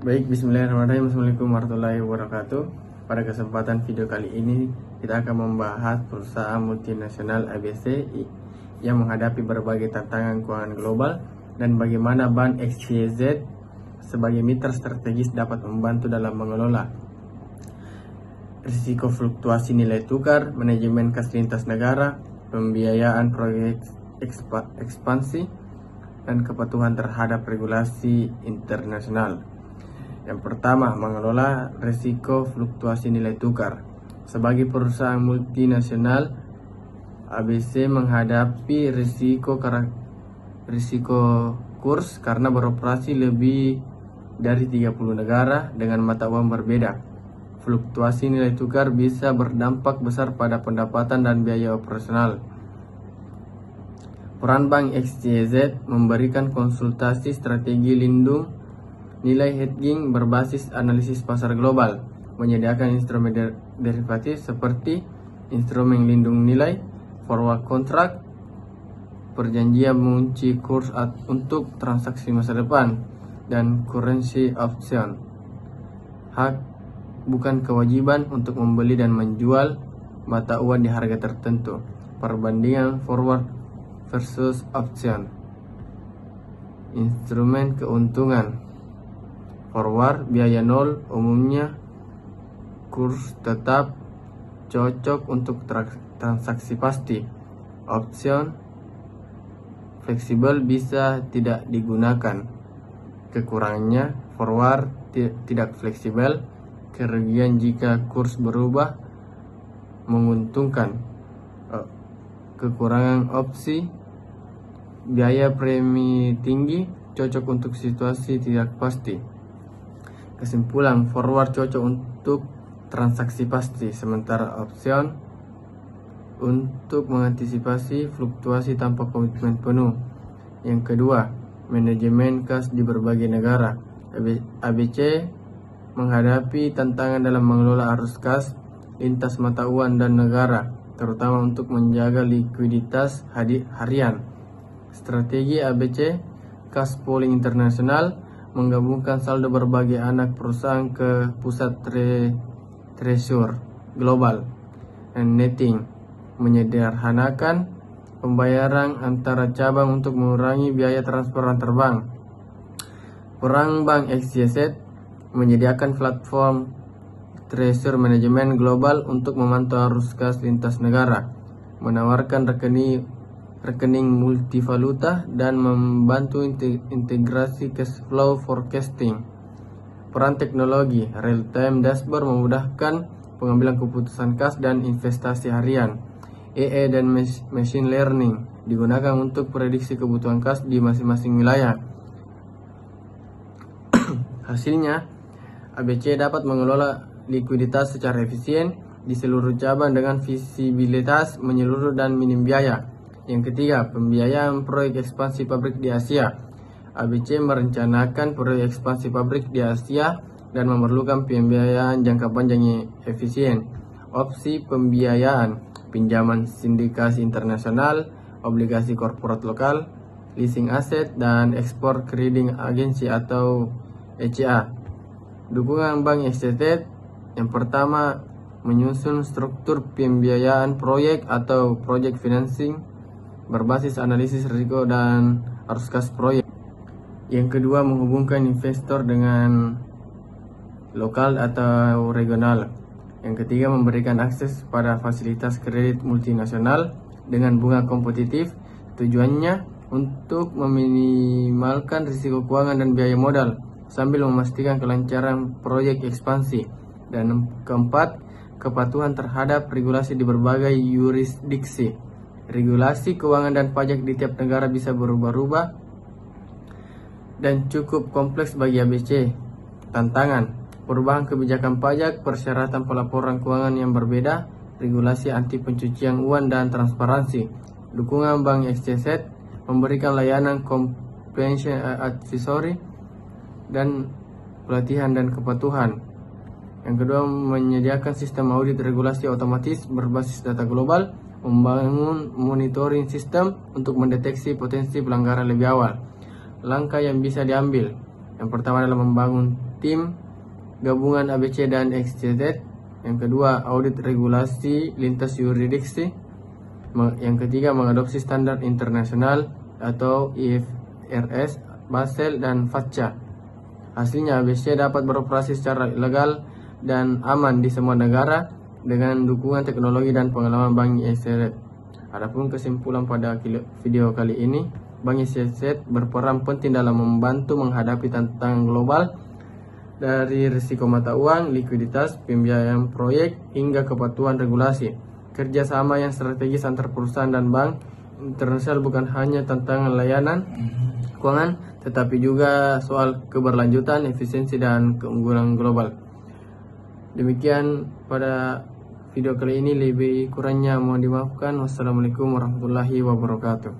Baik, bismillahirrahmanirrahim. Assalamualaikum warahmatullahi wabarakatuh. Pada kesempatan video kali ini, kita akan membahas perusahaan multinasional ABC yang menghadapi berbagai tantangan keuangan global dan bagaimana Bank XYZ sebagai mitra strategis dapat membantu dalam mengelola risiko fluktuasi nilai tukar, manajemen kas lintas negara, pembiayaan proyek ekspansi, dan kepatuhan terhadap regulasi internasional. Yang pertama, mengelola risiko fluktuasi nilai tukar. Sebagai perusahaan multinasional, ABC menghadapi risiko kurs karena beroperasi lebih dari 30 negara dengan mata uang berbeda. Fluktuasi nilai tukar bisa berdampak besar pada pendapatan dan biaya operasional. Peran Bank XYZ memberikan konsultasi strategi lindung nilai hedging berbasis analisis pasar global, menyediakan instrumen derivatif seperti instrumen lindung nilai, forward contract, perjanjian mengunci kurs untuk transaksi masa depan, dan currency option. Hak bukan kewajiban untuk membeli dan menjual mata uang di harga tertentu. Perbandingan forward versus option. Instrumen keuntungan. Forward biaya nol, umumnya kurs tetap, cocok untuk transaksi pasti. Option fleksibel, bisa tidak digunakan. Kekurangannya, forward tidak fleksibel, kerugian jika kurs berubah, menguntungkan. Kekurangan opsi, biaya premi tinggi, cocok untuk situasi tidak pasti. Kesimpulan, forward cocok untuk transaksi pasti, sementara option untuk mengantisipasi fluktuasi tanpa komitmen penuh. Yang kedua, manajemen kas di berbagai negara. ABC menghadapi tantangan dalam mengelola arus kas lintas mata uang dan negara, terutama untuk menjaga likuiditas harian. Strategi ABC Cash Pooling Internasional menggabungkan saldo berbagai anak perusahaan ke pusat treasure global dan netting, menyederhanakan pembayaran antara cabang untuk mengurangi biaya transfer antar bank. Peran Bank XYZ menyediakan platform treasure management global untuk memantau arus kas lintas negara, menawarkan rekening multivaluta, dan membantu integrasi cash flow forecasting. Peran teknologi, real-time dashboard memudahkan pengambilan keputusan kas dan investasi harian. AI dan machine learning digunakan untuk prediksi kebutuhan kas di masing-masing wilayah. Hasilnya, ABC dapat mengelola likuiditas secara efisien di seluruh cabang dengan visibilitas menyeluruh dan minim biaya. Yang ketiga, pembiayaan proyek ekspansi pabrik di Asia. ABC merencanakan proyek ekspansi pabrik di Asia dan memerlukan pembiayaan jangka panjang yang efisien. Opsi pembiayaan, pinjaman sindikasi internasional, obligasi korporat lokal, leasing aset, dan ekspor kredit agensi atau ECA. Dukungan Bank XYZ, yang pertama, menyusun struktur pembiayaan proyek atau project financing berbasis analisis risiko dan arus kas proyek. Yang kedua, menghubungkan investor dengan lokal atau regional. Yang ketiga, memberikan akses pada fasilitas kredit multinasional dengan bunga kompetitif. Tujuannya untuk meminimalkan risiko keuangan dan biaya modal sambil memastikan kelancaran proyek ekspansi. Dan keempat, kepatuhan terhadap regulasi di berbagai yurisdiksi. Regulasi keuangan dan pajak di tiap negara bisa berubah-ubah dan cukup kompleks bagi ABC. Tantangan, perubahan kebijakan pajak, persyaratan pelaporan keuangan yang berbeda, regulasi anti pencucian uang, dan transparansi. Dukungan Bank XYZ memberikan layanan compliance advisory dan pelatihan dan kepatuhan. Yang kedua, menyediakan sistem audit regulasi otomatis berbasis data global, membangun monitoring sistem untuk mendeteksi potensi pelanggaran lebih awal. Langkah yang bisa diambil, yang pertama adalah membangun tim gabungan ABC dan XYZ. Yang kedua, audit regulasi lintas yurisdiksi. Yang ketiga, mengadopsi standar internasional atau IFRS, Basel, dan FATCA. Hasilnya, ABC dapat beroperasi secara legal dan aman di semua negara dengan dukungan teknologi dan pengalaman Bank ICZ. Adapun kesimpulan pada video kali ini, Bank ICZ berperan penting dalam membantu menghadapi tantangan global dari risiko mata uang, likuiditas, pembiayaan proyek, hingga kepatuhan regulasi. Kerjasama yang strategis antar perusahaan dan bank internasional bukan hanya tantangan layanan keuangan, tetapi juga soal keberlanjutan, efisiensi, dan keunggulan global. Demikian pada video kali ini, lebih kurangnya mohon dimaafkan. Wassalamualaikum warahmatullahi wabarakatuh.